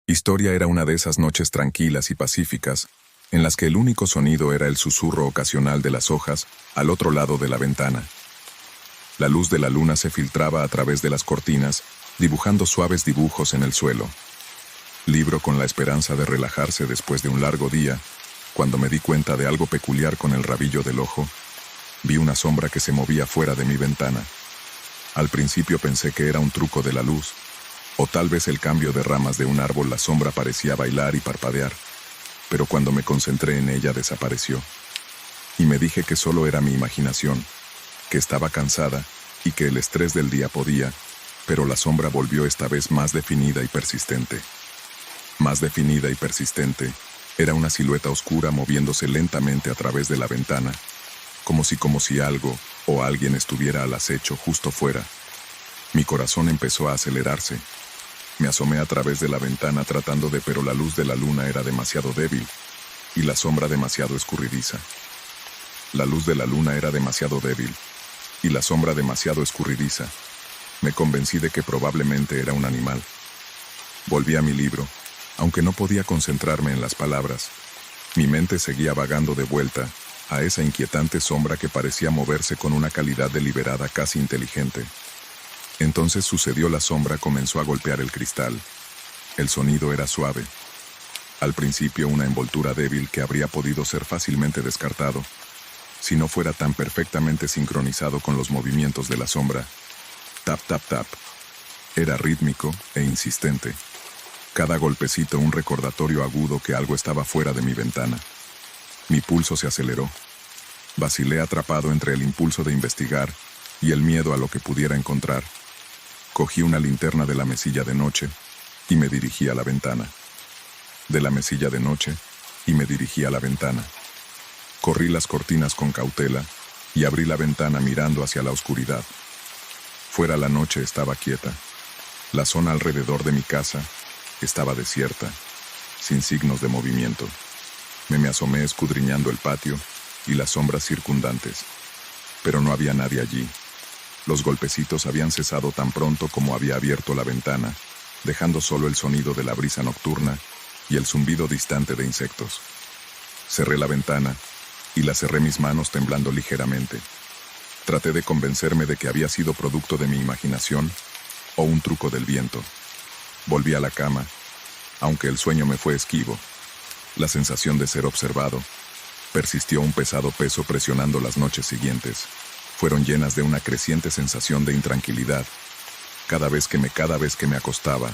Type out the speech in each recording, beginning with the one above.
Historia era una de esas noches tranquilas y pacíficas, en las que el único sonido era el susurro ocasional de las hojas al otro lado de la ventana. La luz de la luna se filtraba a través de las cortinas, dibujando suaves dibujos en el suelo. Libro con la esperanza de relajarse después de un largo día, cuando me di cuenta de algo peculiar con el rabillo del ojo, vi una sombra que se movía fuera de mi ventana. Al principio pensé que era un truco de la luz, o tal vez el cambio de ramas de un árbol. La sombra parecía bailar y parpadear, pero cuando me concentré en ella desapareció. Y me dije que solo era mi imaginación, que estaba cansada y que el estrés del día podía, pero la sombra volvió esta vez más definida y persistente. Más definida y persistente, era una silueta oscura moviéndose lentamente a través de la ventana, como si algo o alguien estuviera al acecho justo fuera. Mi corazón empezó a acelerarse. Me asomé a través de la ventana tratando de, pero la luz de la luna era demasiado débil y la sombra demasiado escurridiza. La luz de la luna era demasiado débil y la sombra demasiado escurridiza. Me convencí de que probablemente era un animal. Volví a mi libro, aunque no podía concentrarme en las palabras. Mi mente seguía vagando de vuelta a esa inquietante sombra que parecía moverse con una calidad deliberada casi inteligente. Entonces sucedió. La sombra comenzó a golpear el cristal. El sonido era suave. Al principio una envoltura débil que habría podido ser fácilmente descartado, si no fuera tan perfectamente sincronizado con los movimientos de la sombra. Tap, tap, tap. Era rítmico e insistente. Cada golpecito un recordatorio agudo que algo estaba fuera de mi ventana. Mi pulso se aceleró. Vacilé atrapado entre el impulso de investigar y el miedo a lo que pudiera encontrar. Cogí una linterna de la mesilla de noche y me dirigí a la ventana. De la mesilla de noche y me dirigí a la ventana. Corrí las cortinas con cautela y abrí la ventana mirando hacia la oscuridad. Fuera la noche estaba quieta. La zona alrededor de mi casa estaba desierta, sin signos de movimiento. Me asomé escudriñando el patio y las sombras circundantes, pero no había nadie allí. Los golpecitos habían cesado tan pronto como había abierto la ventana, dejando solo el sonido de la brisa nocturna y el zumbido distante de insectos. Cerré la ventana y la cerré, mis manos temblando ligeramente. Traté de convencerme de que había sido producto de mi imaginación o un truco del viento. Volví a la cama, aunque el sueño me fue esquivo. La sensación de ser observado persistió. Un pesado peso presionando las noches siguientes. Fueron llenas de una creciente sensación de intranquilidad. Cada vez que me acostaba,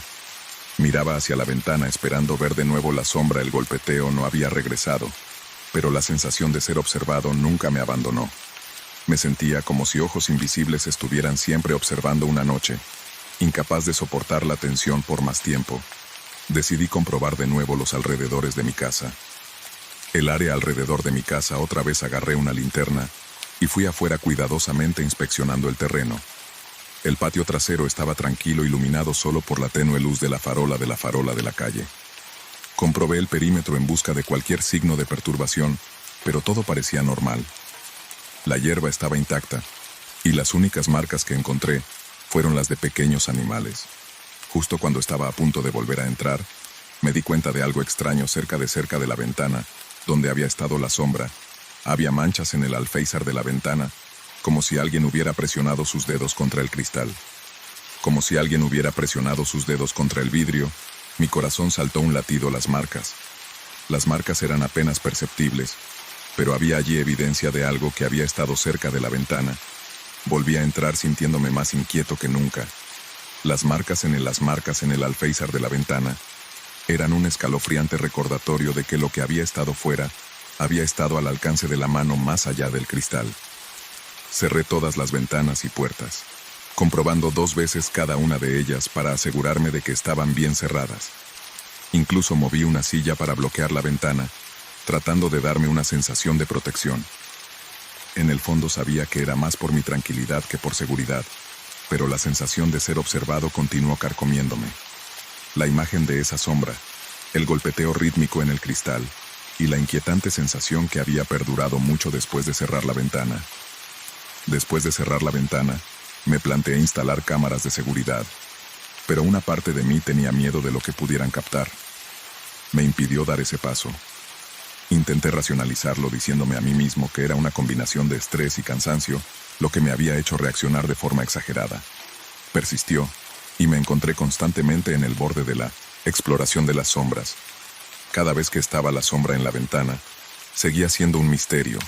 miraba hacia la ventana esperando ver de nuevo la sombra. El golpeteo no había regresado, pero la sensación de ser observado nunca me abandonó. Me sentía como si ojos invisibles estuvieran siempre observando una noche, incapaz de soportar la tensión por más tiempo. Decidí comprobar de nuevo los alrededores de mi casa. El área alrededor de mi casa. Otra vez agarré una linterna y fui afuera cuidadosamente inspeccionando el terreno. El patio trasero estaba tranquilo, iluminado solo por la tenue luz de la farola de la calle. Comprobé el perímetro en busca de cualquier signo de perturbación, pero todo parecía normal. La hierba estaba intacta, y las únicas marcas que encontré fueron las de pequeños animales. Justo cuando estaba a punto de volver a entrar, me di cuenta de algo extraño cerca de la ventana, donde había estado la sombra. Había manchas en el alféizar de la ventana, como si alguien hubiera presionado sus dedos contra el cristal. Como si alguien hubiera presionado sus dedos contra el vidrio. Mi corazón saltó un latido. Las marcas eran apenas perceptibles, pero había allí evidencia de algo que había estado cerca de la ventana. Volví a entrar sintiéndome más inquieto que nunca. Las marcas en el alféizar de la ventana eran un escalofriante recordatorio de que lo que había estado fuera había estado al alcance de la mano, más allá del cristal. Cerré todas las ventanas y puertas, comprobando 2 veces cada una de ellas para asegurarme de que estaban bien cerradas. Incluso moví una silla para bloquear la ventana, tratando de darme una sensación de protección. En el fondo sabía que era más por mi tranquilidad que por seguridad, pero la sensación de ser observado continuó carcomiéndome. La imagen de esa sombra, el golpeteo rítmico en el cristal y la inquietante sensación que había perdurado mucho después de cerrar la ventana. Después de cerrar la ventana, me planteé instalar cámaras de seguridad. pero una parte de mí tenía miedo de lo que pudieran captar. Me impidió dar ese paso. Intenté racionalizarlo diciéndome a mí mismo que era una combinación de estrés y cansancio lo que me había hecho reaccionar de forma exagerada. Persistió, y me encontré constantemente en el borde de la exploración de las sombras. Cada vez que estaba la sombra en la ventana, seguía siendo un misterio,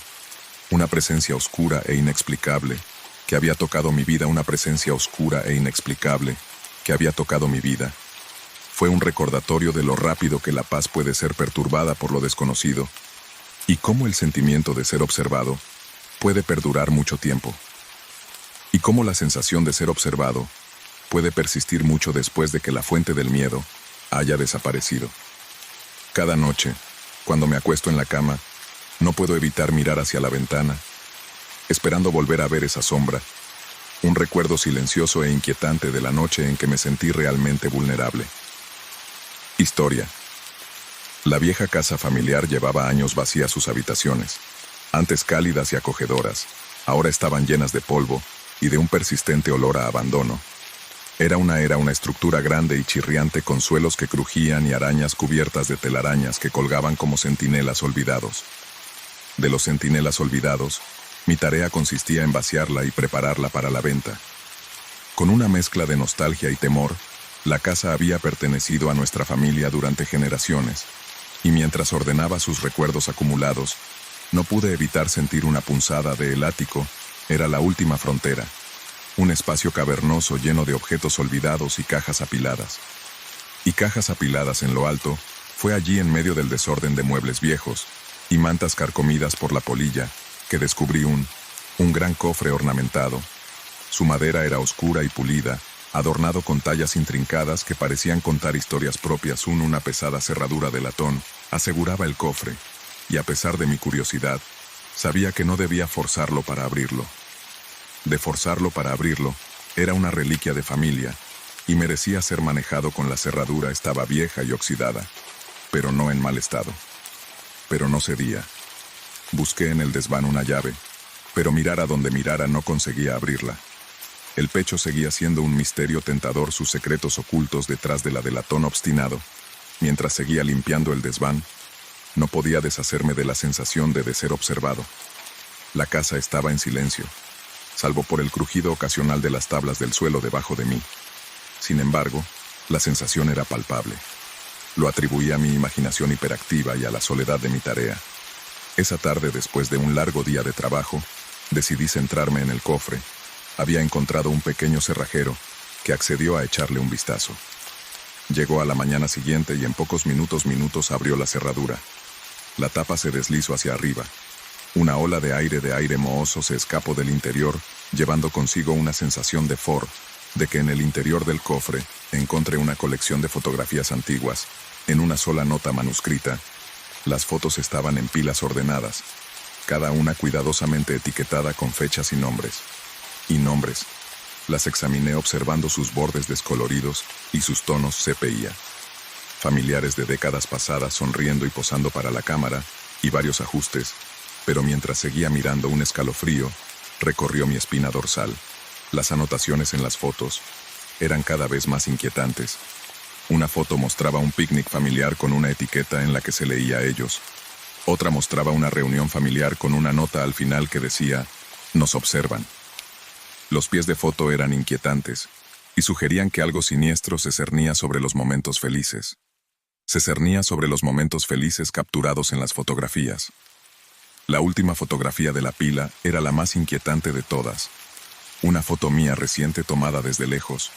una presencia oscura e inexplicable que había tocado mi vida, una presencia oscura e inexplicable que había tocado mi vida. Fue un recordatorio de lo rápido que la paz puede ser perturbada por lo desconocido y cómo el sentimiento de ser observado puede perdurar mucho tiempo. Y cómo la sensación de ser observado puede persistir mucho después de que la fuente del miedo haya desaparecido. Cada noche, cuando me acuesto en la cama, no puedo evitar mirar hacia la ventana, esperando volver a ver esa sombra, un recuerdo silencioso e inquietante de la noche en que me sentí realmente vulnerable. Historia. La vieja casa familiar llevaba años vacías sus habitaciones, antes cálidas y acogedoras, ahora estaban llenas de polvo y de un persistente olor a abandono. Era una estructura grande y chirriante con suelos que crujían y arañas cubiertas de telarañas que colgaban como centinelas olvidados. De los centinelas olvidados, mi tarea consistía en vaciarla y prepararla para la venta. Con una mezcla de nostalgia y temor, la casa había pertenecido a nuestra familia durante generaciones, y mientras ordenaba sus recuerdos acumulados, no pude evitar sentir una punzada de el ático. Era la última frontera, un espacio cavernoso lleno de objetos olvidados y cajas apiladas. Y cajas apiladas en lo alto, fue allí en medio del desorden de muebles viejos y mantas carcomidas por la polilla, que descubrí un gran cofre ornamentado. Su madera era oscura y pulida, adornado con tallas intrincadas que parecían contar historias propias. Una pesada cerradura de latón aseguraba el cofre, y a pesar de mi curiosidad, sabía que no debía forzarlo para abrirlo. De forzarlo para abrirlo, era una reliquia de familia, y merecía ser manejado con la cerradura. Estaba vieja y oxidada, pero no en mal estado. Pero no cedía. Busqué en el desván una llave, pero mirara donde mirara no conseguía abrirla. El pecho seguía siendo un misterio tentador, sus secretos ocultos detrás de la de latón obstinado. Mientras seguía limpiando el desván, no podía deshacerme de la sensación de ser observado. La casa estaba en silencio, salvo por el crujido ocasional de las tablas del suelo debajo de mí. Sin embargo, la sensación era palpable. Lo atribuía a mi imaginación hiperactiva y a la soledad de mi tarea. Esa tarde, después de un largo día de trabajo, decidí centrarme en el cofre. Había encontrado un pequeño cerrajero que accedió a echarle un vistazo. Llegó a la mañana siguiente y en pocos minutos abrió la cerradura. La tapa se deslizó hacia arriba. Una ola de aire mohoso se escapó del interior, llevando consigo una sensación de que en el interior del cofre encontré una colección de fotografías antiguas, en una sola nota manuscrita. Las fotos estaban en pilas ordenadas, cada una cuidadosamente etiquetada con fechas y nombres. Las examiné observando sus bordes descoloridos y sus tonos sepia. Familiares de décadas pasadas sonriendo y posando para la cámara, y varios ajustes, pero mientras seguía mirando un escalofrío recorrió mi espina dorsal. Las anotaciones en las fotos eran cada vez más inquietantes. Una foto mostraba un picnic familiar con una etiqueta en la que se leía ellos. Otra mostraba una reunión familiar con una nota al final que decía, "Nos observan". Los pies de foto eran inquietantes y sugerían que algo siniestro se cernía sobre los momentos felices. Se cernía sobre los momentos felices capturados en las fotografías. La última fotografía de la pila era la más inquietante de todas. Una foto mía reciente tomada desde lejos,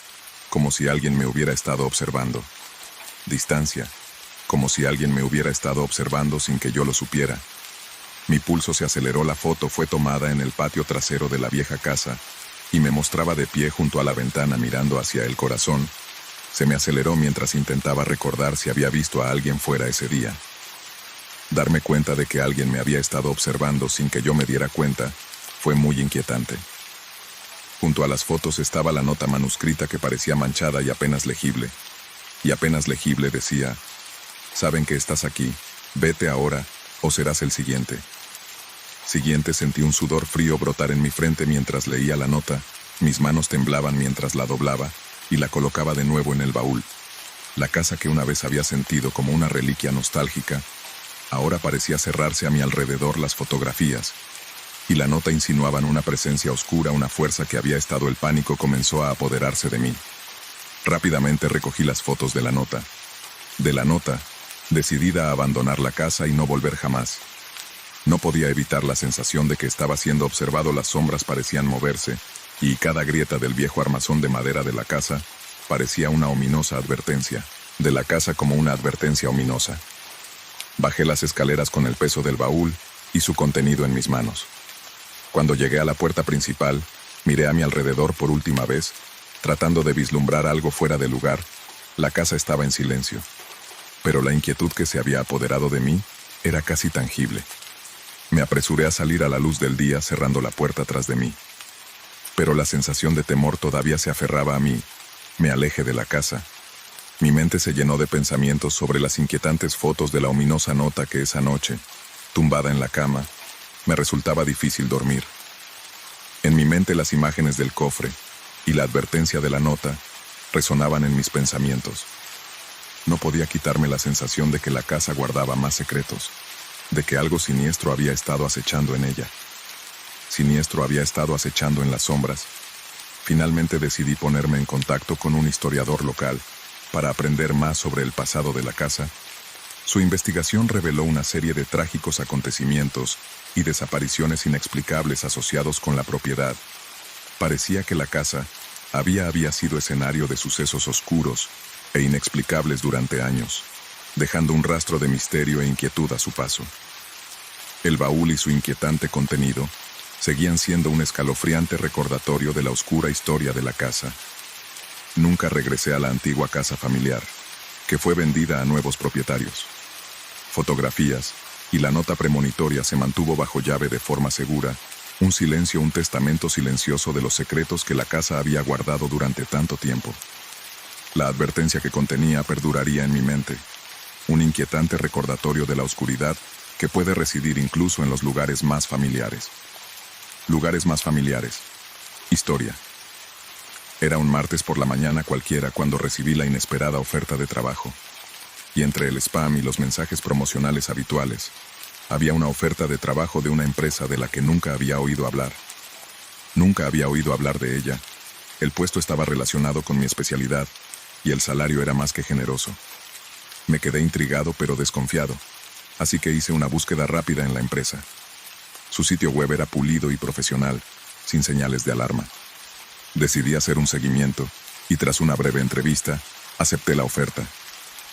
como si alguien me hubiera estado observando. Distancia, como si alguien me hubiera estado observando sin que yo lo supiera. Mi pulso se aceleró. La foto fue tomada en el patio trasero de la vieja casa y me mostraba de pie junto a la ventana mirando hacia el corazón. Se me aceleró mientras intentaba recordar si había visto a alguien fuera ese día. Darme cuenta de que alguien me había estado observando sin que yo me diera cuenta fue muy inquietante. Junto a las fotos estaba la nota manuscrita que parecía manchada y apenas legible. Y apenas legible decía, "Saben que estás aquí, vete ahora, o serás el siguiente". Sentí un sudor frío brotar en mi frente mientras leía la nota, mis manos temblaban mientras la doblaba, y la colocaba de nuevo en el baúl. La casa que una vez había sentido como una reliquia nostálgica, ahora parecía cerrarse a mi alrededor las fotografías, y la nota insinuaban una presencia oscura, una fuerza que había estado. El pánico comenzó a apoderarse de mí. Rápidamente recogí las fotos de la nota. Decidida a abandonar la casa y no volver jamás. No podía evitar la sensación de que estaba siendo observado. Las sombras parecían moverse, y cada grieta del viejo armazón de madera de la casa parecía una ominosa advertencia. De la casa como una advertencia ominosa. Bajé las escaleras con el peso del baúl y su contenido en mis manos. Cuando llegué a la puerta principal, miré a mi alrededor por última vez, tratando de vislumbrar algo fuera de lugar. La casa estaba en silencio, pero la inquietud que se había apoderado de mí era casi tangible. Me apresuré a salir a la luz del día, cerrando la puerta tras de mí. Pero la sensación de temor todavía se aferraba a mí. Me alejé de la casa. Mi mente se llenó de pensamientos sobre las inquietantes fotos de la ominosa nota que esa noche, tumbada en la cama, me resultaba difícil dormir. En mi mente las imágenes del cofre y la advertencia de la nota resonaban en mis pensamientos. No podía quitarme la sensación de que la casa guardaba más secretos, de que algo siniestro había estado acechando en ella. Siniestro había estado acechando en las sombras. Finalmente decidí ponerme en contacto con un historiador local para aprender más sobre el pasado de la casa. Su investigación reveló una serie de trágicos acontecimientos y desapariciones inexplicables asociados con la propiedad. Parecía que la casa había sido escenario de sucesos oscuros e inexplicables durante años, dejando un rastro de misterio e inquietud a su paso. El baúl y su inquietante contenido seguían siendo un escalofriante recordatorio de la oscura historia de la casa. Nunca regresé a la antigua casa familiar, que fue vendida a nuevos propietarios. Fotografías y la nota premonitoria se mantuvo bajo llave de forma segura, un silencio, un testamento silencioso de los secretos que la casa había guardado durante tanto tiempo. La advertencia que contenía perduraría en mi mente, un inquietante recordatorio de la oscuridad que puede residir incluso en los lugares más familiares. Lugares más familiares. Historia. Era un martes por la mañana cualquiera cuando recibí la inesperada oferta de trabajo. Y entre el spam y los mensajes promocionales habituales, había una oferta de trabajo de una empresa de la que nunca había oído hablar. Nunca había oído hablar de ella. El puesto estaba relacionado con mi especialidad, y el salario era más que generoso. Me quedé intrigado pero desconfiado, así que hice una búsqueda rápida en la empresa. Su sitio web era pulido y profesional, sin señales de alarma. Decidí hacer un seguimiento, y tras una breve entrevista, acepté la oferta.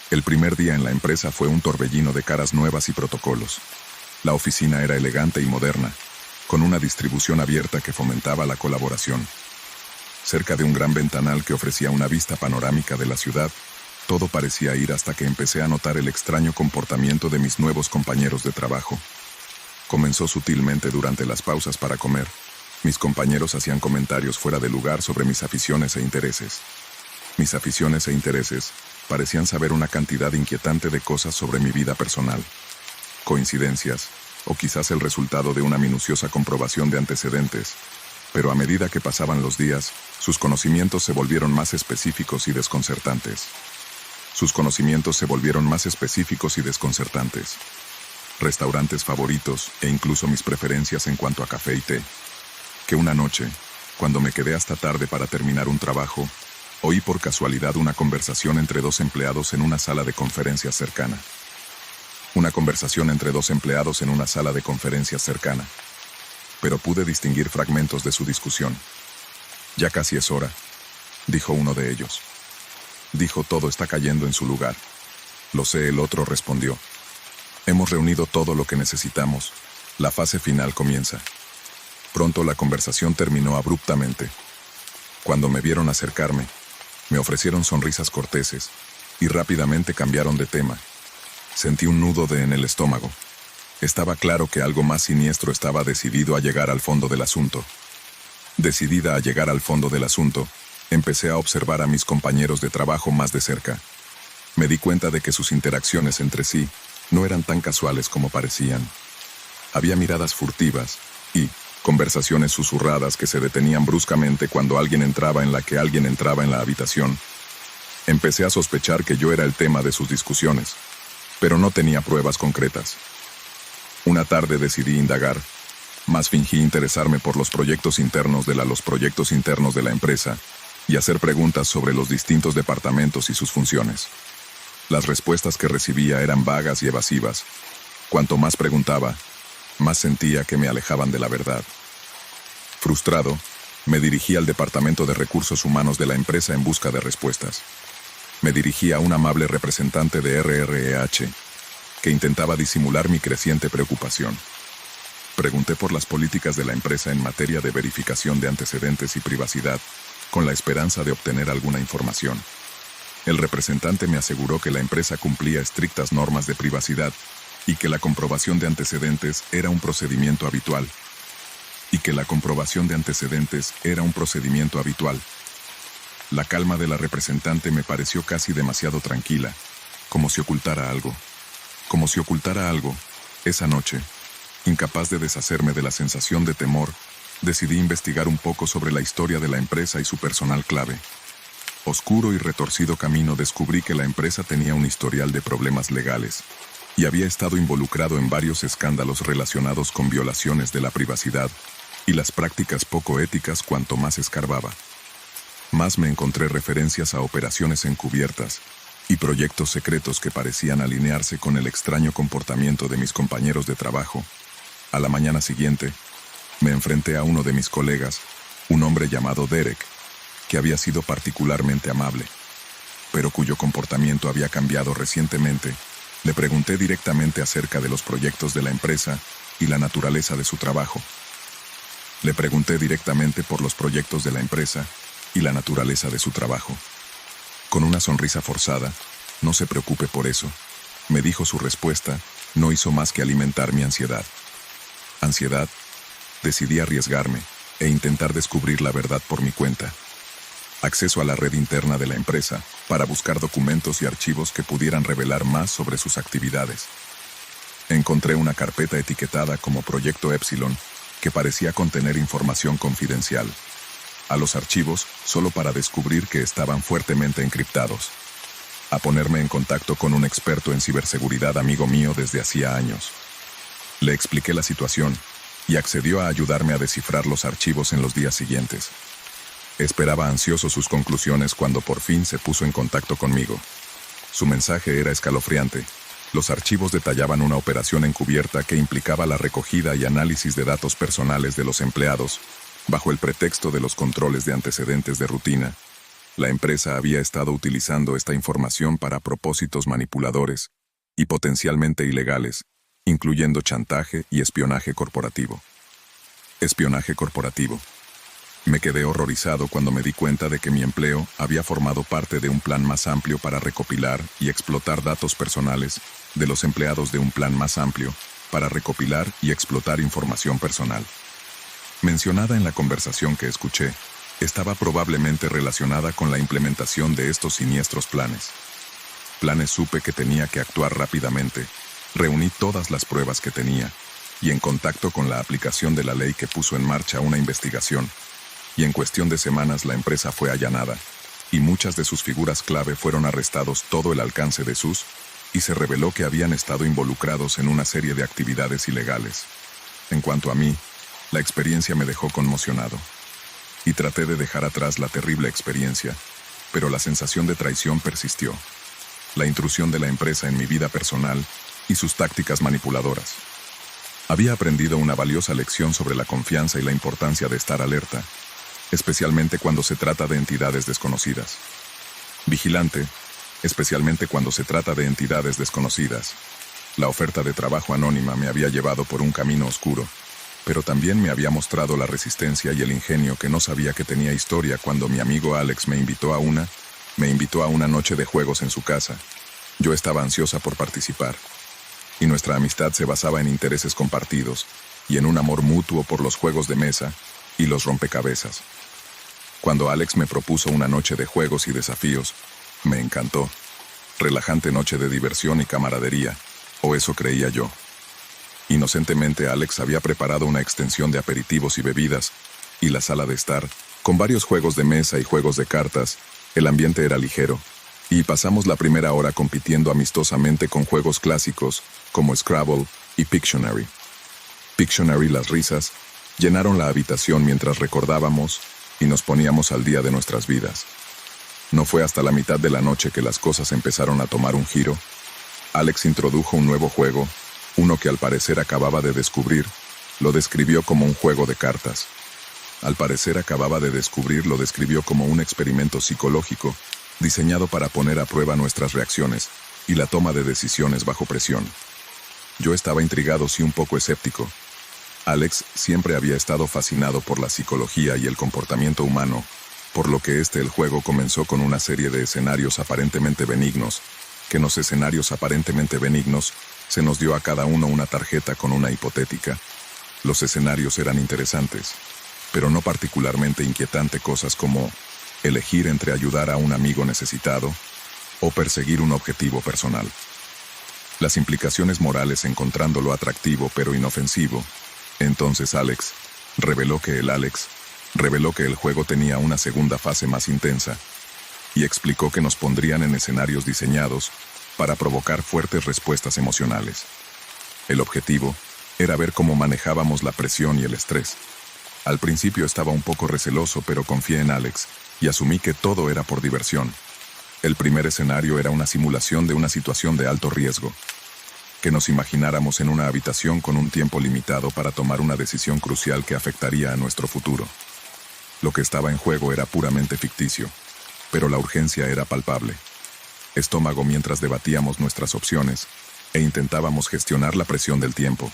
El primer día en la empresa fue un torbellino de caras nuevas y protocolos. La oficina era elegante y moderna, con una distribución abierta que fomentaba la colaboración. Cerca de un gran ventanal que ofrecía una vista panorámica de la ciudad, todo parecía ir hasta que empecé a notar el extraño comportamiento de mis nuevos compañeros de trabajo. Comenzó sutilmente durante las pausas para comer. Mis compañeros hacían comentarios fuera de lugar sobre mis aficiones e intereses. Mis aficiones e intereses parecían saber una cantidad inquietante de cosas sobre mi vida personal. Coincidencias, o quizás el resultado de una minuciosa comprobación de antecedentes. Pero a medida que pasaban los días, sus conocimientos se volvieron más específicos y desconcertantes. Restaurantes favoritos e incluso mis preferencias en cuanto a café y té. Que una noche, cuando me quedé hasta tarde para terminar un trabajo, oí por casualidad una conversación entre dos empleados en una sala de conferencias cercana. Pero pude distinguir fragmentos de su discusión. «Ya casi es hora», dijo uno de ellos. Dijo: «Todo está cayendo en su lugar». «Lo sé», el otro respondió. «Hemos reunido todo lo que necesitamos. La fase final comienza». Pronto la conversación terminó abruptamente. Cuando me vieron acercarme, me ofrecieron sonrisas corteses y rápidamente cambiaron de tema. Sentí un nudo en el estómago. Estaba claro que algo más siniestro estaba decidido a llegar al fondo del asunto. Decidida a llegar al fondo del asunto, empecé a observar a mis compañeros de trabajo más de cerca. Me di cuenta de que sus interacciones entre sí no eran tan casuales como parecían. Había miradas furtivas y, Conversaciones susurradas que se detenían bruscamente cuando alguien entraba en la habitación. Empecé a sospechar que yo era el tema de sus discusiones, pero no tenía pruebas concretas. Una tarde decidí indagar, más fingí interesarme por los proyectos internos de la empresa y hacer preguntas sobre los distintos departamentos y sus funciones. Las respuestas que recibía eran vagas y evasivas. Cuanto más preguntaba, más sentía que me alejaban de la verdad. Frustrado, me dirigí al Departamento de Recursos Humanos de la empresa en busca de respuestas. Me dirigí a un amable representante de RREH, que intentaba disimular mi creciente preocupación. Pregunté por las políticas de la empresa en materia de verificación de antecedentes y privacidad, con la esperanza de obtener alguna información. El representante me aseguró que la empresa cumplía estrictas normas de privacidad y que la comprobación de antecedentes era un procedimiento habitual. La calma de la representante me pareció casi demasiado tranquila, como si ocultara algo. Esa noche, incapaz de deshacerme de la sensación de temor, decidí investigar un poco sobre la historia de la empresa y su personal clave. Oscuro y retorcido camino descubrí que la empresa tenía un historial de problemas legales y había estado involucrado en varios escándalos relacionados con violaciones de la privacidad y las prácticas poco éticas. Cuanto más escarbaba, más me encontré referencias a operaciones encubiertas y proyectos secretos que parecían alinearse con el extraño comportamiento de mis compañeros de trabajo. A la mañana siguiente, me enfrenté a uno de mis colegas, un hombre llamado Derek, que había sido particularmente amable, pero cuyo comportamiento había cambiado recientemente. Le pregunté directamente acerca de los proyectos de la empresa y la naturaleza de su trabajo. Con una sonrisa forzada, «No se preocupe por eso», me dijo. Su respuesta no hizo más que alimentar mi ansiedad. Decidí arriesgarme e intentar descubrir la verdad por mi cuenta. Acceso a la red interna de la empresa para buscar documentos y archivos que pudieran revelar más sobre sus actividades. Encontré una carpeta etiquetada como Proyecto Epsilon que parecía contener información confidencial. A los archivos solo para descubrir que estaban fuertemente encriptados. A ponerme en contacto con un experto en ciberseguridad amigo mío desde hacía años. Le expliqué la situación y accedió a ayudarme a descifrar los archivos en los días siguientes. Esperaba ansioso sus conclusiones cuando por fin se puso en contacto conmigo. Su mensaje era escalofriante. Los archivos detallaban una operación encubierta que implicaba la recogida y análisis de datos personales de los empleados, bajo el pretexto de los controles de antecedentes de rutina. La empresa había estado utilizando esta información para propósitos manipuladores y potencialmente ilegales, incluyendo chantaje y espionaje corporativo. Me quedé horrorizado cuando me di cuenta de que mi empleo había formado parte de un plan más amplio para recopilar y explotar datos personales de los empleados, información personal. Mencionada en la conversación que escuché, estaba probablemente relacionada con la implementación de estos siniestros planes. Supe que tenía que actuar rápidamente. Reuní todas las pruebas que tenía y en contacto con la aplicación de la ley que puso en marcha una investigación. Y en cuestión de semanas la empresa fue allanada, y muchas de sus figuras clave fueron arrestados todo el alcance de sus, y se reveló que habían estado involucrados en una serie de actividades ilegales. En cuanto a mí, la experiencia me dejó conmocionado. Y traté de dejar atrás la terrible experiencia, pero la sensación de traición persistió. La intrusión de la empresa en mi vida personal y sus tácticas manipuladoras. Había aprendido una valiosa lección sobre la confianza y la importancia de estar alerta, especialmente cuando se trata de entidades desconocidas. Vigilante, especialmente cuando se trata de entidades desconocidas. La oferta de trabajo anónima me había llevado por un camino oscuro, pero también me había mostrado la resistencia y el ingenio que no sabía que tenía historia cuando mi amigo Alex me invitó a una noche de juegos en su casa. Yo estaba ansiosa por participar, y nuestra amistad se basaba en intereses compartidos y en un amor mutuo por los juegos de mesa y los rompecabezas. Cuando Alex me propuso una noche de juegos y desafíos, me encantó. Relajante noche de diversión y camaradería, o eso creía yo. Inocentemente, Alex había preparado una extensión de aperitivos y bebidas, y la sala de estar, con varios juegos de mesa y juegos de cartas. El ambiente era ligero, y pasamos la primera hora compitiendo amistosamente con juegos clásicos como Scrabble y Pictionary. Pictionary, las risas, llenaron la habitación mientras recordábamos y nos poníamos al día de nuestras vidas. No fue hasta la mitad de la noche que las cosas empezaron a tomar un giro. Alex introdujo un nuevo juego, uno que al parecer acababa de descubrir. Lo describió como un juego de cartas. Al parecer acababa de descubrir, lo describió como un experimento psicológico, diseñado para poner a prueba nuestras reacciones y la toma de decisiones bajo presión. Yo estaba intrigado, sí, un poco escéptico. Alex siempre había estado fascinado por la psicología y el comportamiento humano, por lo que el juego comenzó con una serie de escenarios aparentemente benignos, que en los escenarios aparentemente benignos se nos dio a cada uno una tarjeta con una hipotética. Los escenarios eran interesantes, pero no particularmente inquietante, cosas como elegir entre ayudar a un amigo necesitado o perseguir un objetivo personal. Las implicaciones morales encontrándolo atractivo pero inofensivo. Entonces Alex reveló que el juego tenía una segunda fase más intensa y explicó que nos pondrían en escenarios diseñados para provocar fuertes respuestas emocionales. El objetivo era ver cómo manejábamos la presión y el estrés. Al principio estaba un poco receloso, pero confié en Alex y asumí que todo era por diversión. El primer escenario era una simulación de una situación de alto riesgo, que nos imagináramos en una habitación con un tiempo limitado para tomar una decisión crucial que afectaría a nuestro futuro. Lo que estaba en juego era puramente ficticio, pero la urgencia era palpable. Estómago mientras debatíamos nuestras opciones e intentábamos gestionar la presión del tiempo.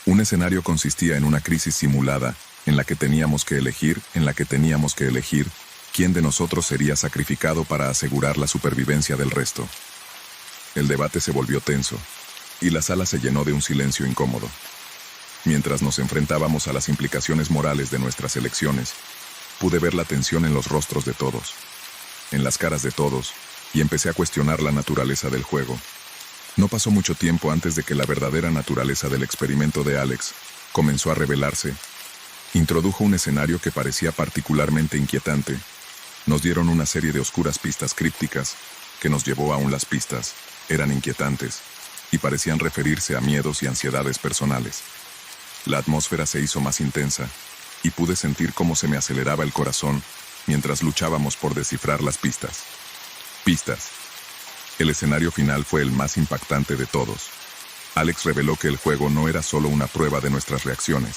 Un escenario consistía en una crisis simulada en la que teníamos que elegir quién de nosotros sería sacrificado para asegurar la supervivencia del resto. El debate se volvió tenso, y la sala se llenó de un silencio incómodo. Mientras nos enfrentábamos a las implicaciones morales de nuestras elecciones, pude ver la tensión en los rostros de todos, en las caras de todos, y empecé a cuestionar la naturaleza del juego. No pasó mucho tiempo antes de que la verdadera naturaleza del experimento de Alex comenzó a revelarse. Introdujo un escenario que parecía particularmente inquietante. Nos dieron una serie de oscuras pistas crípticas que nos llevó aún. Las pistas eran inquietantes y parecían referirse a miedos y ansiedades personales. La atmósfera se hizo más intensa y pude sentir cómo se me aceleraba el corazón mientras luchábamos por descifrar las pistas. El escenario final fue el más impactante de todos. Alex reveló que el juego no era solo una prueba de nuestras reacciones,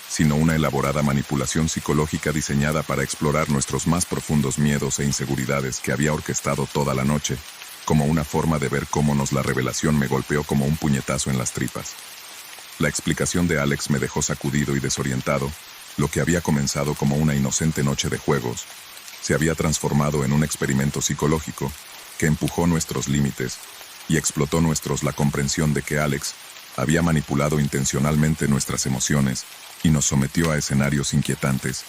sino una elaborada manipulación psicológica diseñada para explorar nuestros más profundos miedos e inseguridades, que había orquestado toda la noche, como una forma de ver cómo la revelación me golpeó como un puñetazo en las tripas. La explicación de Alex me dejó sacudido y desorientado. Lo que había comenzado como una inocente noche de juegos se había transformado en un experimento psicológico que empujó nuestros límites y explotó la comprensión de que Alex había manipulado intencionalmente nuestras emociones y nos sometió a escenarios inquietantes.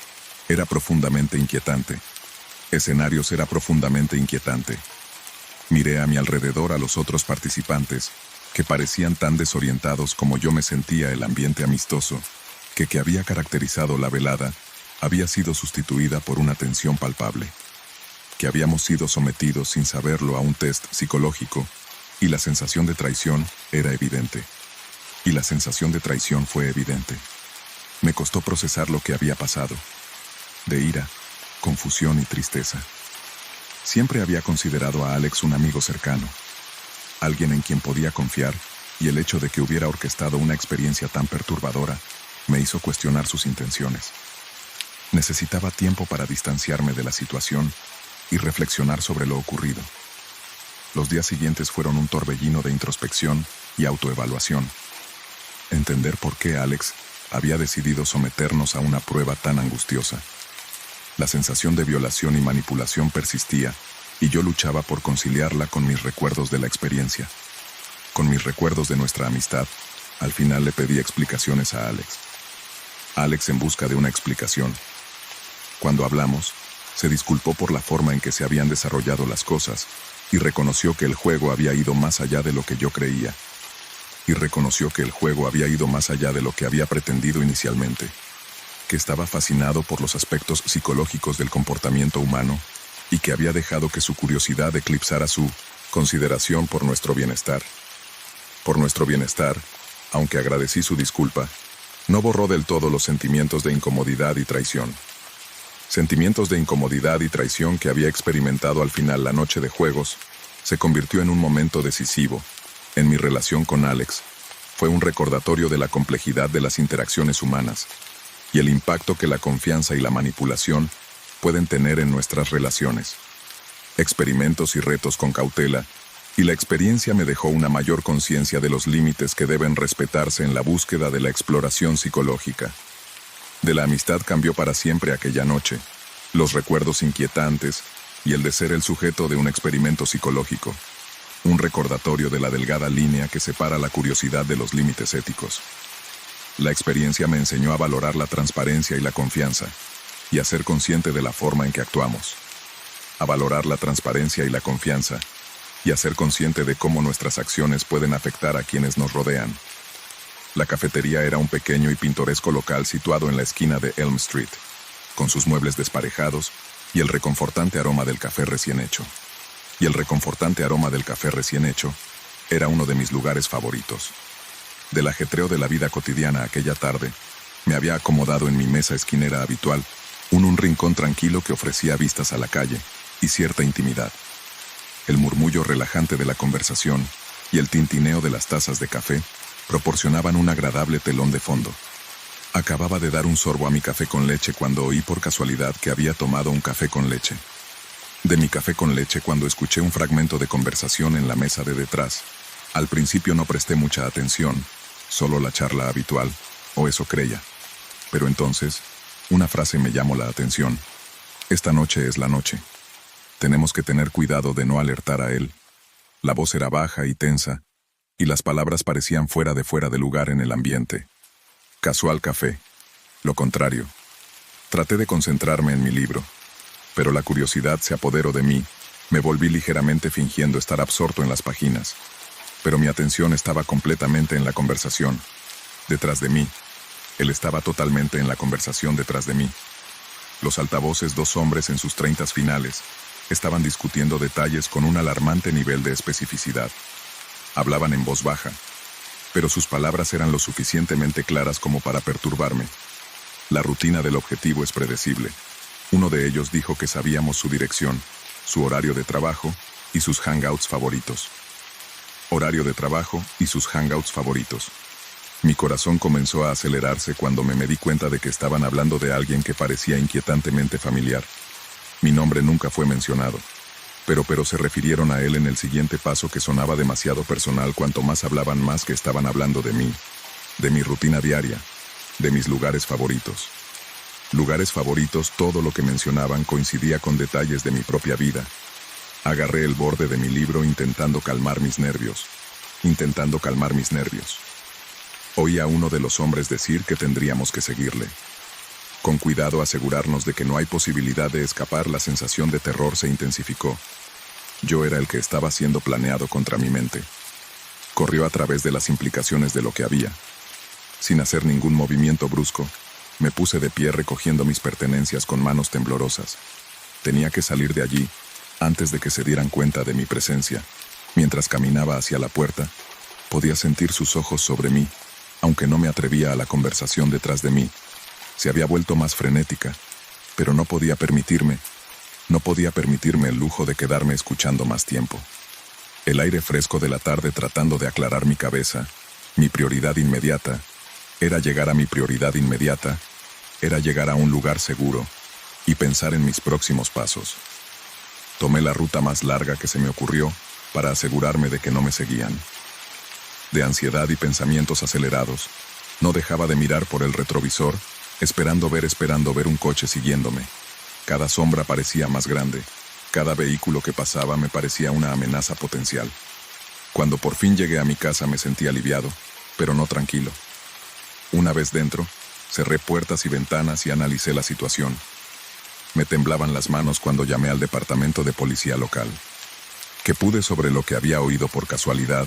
Era profundamente inquietante. Era profundamente inquietante. Miré a mi alrededor a los otros participantes, que parecían tan desorientados como yo me sentía. El ambiente amistoso que había caracterizado la velada había sido sustituida por una tensión palpable. Que habíamos sido sometidos sin saberlo a un test psicológico, y la sensación de traición era evidente. Y la sensación de traición fue evidente. Me costó procesar lo que había pasado. De ira, confusión y tristeza. Siempre había considerado a Alex un amigo cercano, alguien en quien podía confiar, y el hecho de que hubiera orquestado una experiencia tan perturbadora me hizo cuestionar sus intenciones. Necesitaba tiempo para distanciarme de la situación y reflexionar sobre lo ocurrido. Los días siguientes fueron un torbellino de introspección y autoevaluación. Entender por qué Alex había decidido someternos a una prueba tan angustiosa. La sensación de violación y manipulación persistía, y yo luchaba por conciliarla con mis recuerdos de la experiencia. Con mis recuerdos de nuestra amistad. Al final le pedí explicaciones a Alex. Alex en busca de una explicación. Cuando hablamos, se disculpó por la forma en que se habían desarrollado las cosas y reconoció que el juego había ido más allá de lo que yo creía. y reconoció que el juego había ido más allá de lo que había pretendido inicialmente, que estaba fascinado por los aspectos psicológicos del comportamiento humano y que había dejado que su curiosidad eclipsara su consideración por nuestro bienestar. Por nuestro bienestar, aunque agradecí su disculpa, no borró del todo los sentimientos de incomodidad y traición. Sentimientos de incomodidad y traición que había experimentado al final la noche de juegos, se convirtió en un momento decisivo en mi relación con Alex. Fue un recordatorio de la complejidad de las interacciones humanas y el impacto que la confianza y la manipulación pueden tener en nuestras relaciones. Experimentos y retos con cautela, y la experiencia me dejó una mayor conciencia de los límites que deben respetarse en la búsqueda de la exploración psicológica. De la amistad cambió para siempre aquella noche, los recuerdos inquietantes y el de ser el sujeto de un experimento psicológico, un recordatorio de la delgada línea que separa la curiosidad de los límites éticos. La experiencia me enseñó a valorar la transparencia y la confianza, y a ser consciente de la forma en que actuamos. A valorar la transparencia y la confianza, y a ser consciente de cómo nuestras acciones pueden afectar a quienes nos rodean. La cafetería era un pequeño y pintoresco local situado en la esquina de Elm Street, con sus muebles desparejados y el reconfortante aroma del café recién hecho. Y el reconfortante aroma del café recién hecho era uno de mis lugares favoritos. Del ajetreo de la vida cotidiana aquella tarde, me había acomodado en mi mesa esquinera habitual, un rincón tranquilo que ofrecía vistas a la calle y cierta intimidad. El murmullo relajante de la conversación y el tintineo de las tazas de café proporcionaban un agradable telón de fondo. Acababa de dar un sorbo a mi café con leche cuando oí por casualidad que había tomado un café con leche. De mi café con leche cuando escuché un fragmento de conversación en la mesa de detrás. Al principio no presté mucha atención, solo la charla habitual, o eso creía. Pero entonces, una frase me llamó la atención. Esta noche es la noche. Tenemos que tener cuidado de no alertar a él. La voz era baja y tensa, y las palabras parecían fuera de lugar en el ambiente. Casual café. Lo contrario. Traté de concentrarme en mi libro, pero la curiosidad se apoderó de mí. Me volví ligeramente fingiendo estar absorto en las páginas, pero mi atención estaba completamente en la conversación. Detrás de mí. Él estaba totalmente en la conversación detrás de mí. Los altavoces, dos hombres en sus 30s finales, estaban discutiendo detalles con un alarmante nivel de especificidad. Hablaban en voz baja, pero sus palabras eran lo suficientemente claras como para perturbarme. La rutina del objetivo es predecible. Uno de ellos dijo que sabíamos su dirección, su horario de trabajo y sus hangouts favoritos. Horario de trabajo y sus hangouts favoritos. Mi corazón comenzó a acelerarse cuando me di cuenta de que estaban hablando de alguien que parecía inquietantemente familiar. Mi nombre nunca fue mencionado, pero se refirieron a él en el siguiente paso que sonaba demasiado personal. Cuanto más hablaban, más que estaban hablando de mí, de mi rutina diaria, de mis lugares favoritos. Lugares favoritos, todo lo que mencionaban coincidía con detalles de mi propia vida. Agarré el borde de mi libro intentando calmar mis nervios. Oí a uno de los hombres decir que tendríamos que seguirle. Con cuidado asegurarnos de que no hay posibilidad de escapar. La sensación de terror se intensificó. Yo era el que estaba siendo planeado contra mi mente. Corrió a través de las implicaciones de lo que había. Sin hacer ningún movimiento brusco, me puse de pie recogiendo mis pertenencias con manos temblorosas. Tenía que salir de allí, antes de que se dieran cuenta de mi presencia. Mientras caminaba hacia la puerta, podía sentir sus ojos sobre mí, aunque no me atrevía a la conversación detrás de mí. Se había vuelto más frenética, pero no podía permitirme el lujo de quedarme escuchando más tiempo. El aire fresco de la tarde tratando de aclarar mi cabeza, mi prioridad inmediata, era llegar a un lugar seguro y pensar en mis próximos pasos. Tomé la ruta más larga que se me ocurrió para asegurarme de que no me seguían. De ansiedad y pensamientos acelerados, no dejaba de mirar por el retrovisor, esperando ver un coche siguiéndome. Cada sombra parecía más grande, cada vehículo que pasaba me parecía una amenaza potencial. Cuando por fin llegué a mi casa me sentí aliviado, pero no tranquilo. Una vez dentro, cerré puertas y ventanas y analicé la situación. Me temblaban las manos cuando llamé al departamento de policía local. Que pude sobre lo que había oído por casualidad,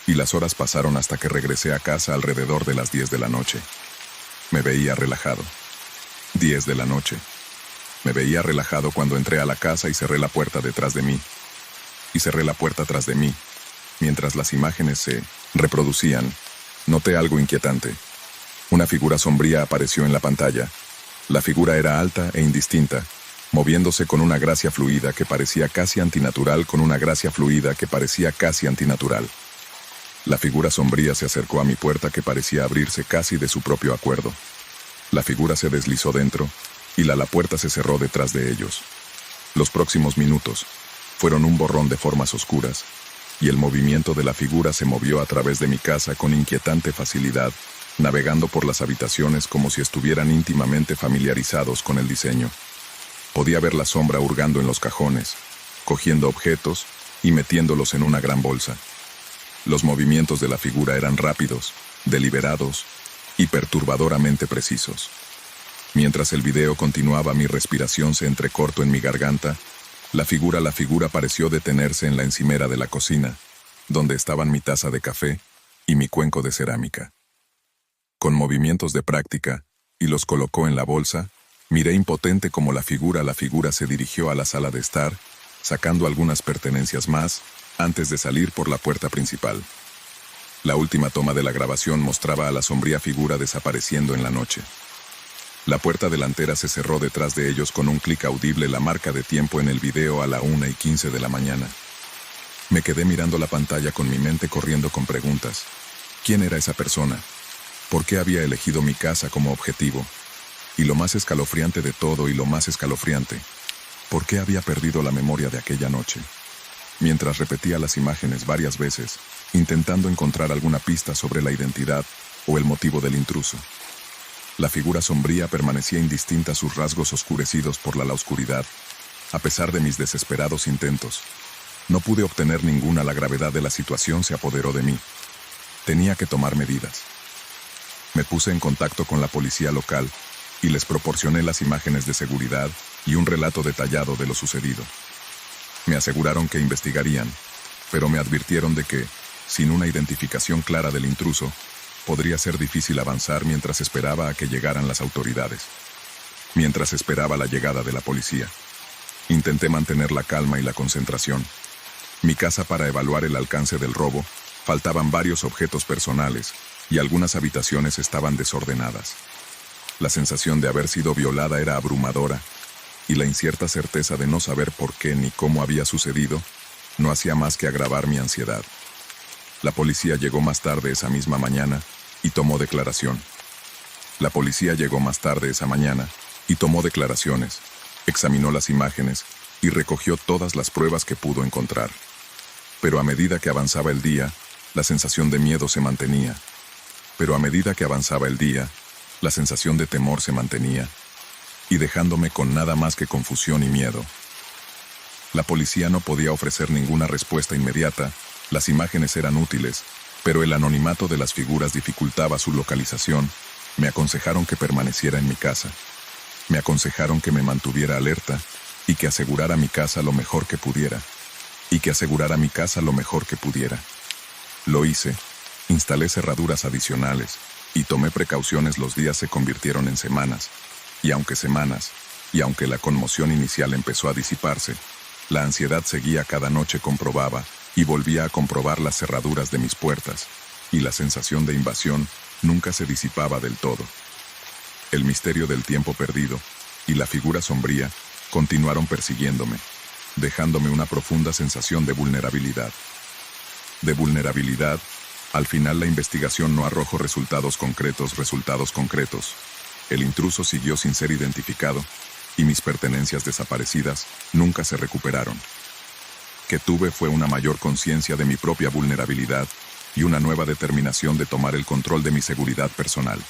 y las horas pasaron hasta que regresé a casa alrededor de las 10 de la noche. Me veía relajado. 10 de la noche. Me veía relajado cuando entré a la casa y cerré la puerta detrás de mí. Y cerré la puerta tras de mí. Mientras las imágenes se reproducían, noté algo inquietante. Una figura sombría apareció en la pantalla. La figura era alta e indistinta, moviéndose con una gracia fluida que parecía casi antinatural, La figura sombría se acercó a mi puerta que parecía abrirse casi de su propio acuerdo. La figura se deslizó dentro, y la puerta se cerró detrás de ellos. Los próximos minutos fueron un borrón de formas oscuras, y el movimiento de la figura se movió a través de mi casa con inquietante facilidad, navegando por las habitaciones como si estuvieran íntimamente familiarizados con el diseño. Podía ver la sombra hurgando en los cajones, cogiendo objetos y metiéndolos en una gran bolsa. Los movimientos de la figura eran rápidos, deliberados y perturbadoramente precisos. Mientras el video continuaba, mi respiración se entrecortó en mi garganta. La figura pareció detenerse en la encimera de la cocina, donde estaban mi taza de café y mi cuenco de cerámica. Con movimientos de práctica, y los colocó en la bolsa, miré impotente cómo la figura se dirigió a la sala de estar, sacando algunas pertenencias más, antes de salir por la puerta principal. La última toma de la grabación mostraba a la sombría figura desapareciendo en la noche. La puerta delantera se cerró detrás de ellos con un clic audible, la marca de tiempo en el video a la 1:15 de la mañana. Me quedé mirando la pantalla con mi mente corriendo con preguntas. ¿Quién era esa persona? ¿Por qué había elegido mi casa como objetivo? Y lo más escalofriante de todo, ¿por qué había perdido la memoria de aquella noche? Mientras repetía las imágenes varias veces, intentando encontrar alguna pista sobre la identidad o el motivo del intruso. La figura sombría permanecía indistinta, sus rasgos oscurecidos por la oscuridad. A pesar de mis desesperados intentos, no pude obtener ninguna. La gravedad de la situación se apoderó de mí. Tenía que tomar medidas. Me puse en contacto con la policía local y les proporcioné las imágenes de seguridad y un relato detallado de lo sucedido. Me aseguraron que investigarían, pero me advirtieron de que, sin una identificación clara del intruso, podría ser difícil avanzar mientras esperaba a que llegaran las autoridades. Mientras esperaba la llegada de la policía, intenté mantener la calma y la concentración. Mi casa, para evaluar el alcance del robo, faltaban varios objetos personales y algunas habitaciones estaban desordenadas. La sensación de haber sido violada era abrumadora, y la incierta certeza de no saber por qué ni cómo había sucedido no hacía más que agravar mi ansiedad. La policía llegó más tarde esa misma mañana y tomó declaración. Examinó las imágenes y recogió todas las pruebas que pudo encontrar. Pero a medida que avanzaba el día, la sensación de miedo se mantenía. La sensación de temor se mantenía, y dejándome con nada más que confusión y miedo. La policía no podía ofrecer ninguna respuesta inmediata. Las imágenes eran útiles, pero el anonimato de las figuras dificultaba su localización. Me aconsejaron que permaneciera en mi casa. Me aconsejaron que me mantuviera alerta y que asegurara mi casa lo mejor que pudiera. Lo hice. Instalé cerraduras adicionales y tomé precauciones. Los días se convirtieron en semanas, y aunque la conmoción inicial empezó a disiparse, la ansiedad seguía. Cada noche comprobaba y volvía a comprobar las cerraduras de mis puertas, y la sensación de invasión nunca se disipaba del todo. El misterio del tiempo perdido y la figura sombría continuaron persiguiéndome, dejándome una profunda sensación de vulnerabilidad. Al final la investigación no arrojó resultados concretos. El intruso siguió sin ser identificado, y mis pertenencias desaparecidas nunca se recuperaron. Que tuve fue una mayor conciencia de mi propia vulnerabilidad y una nueva determinación de tomar el control de mi seguridad personal.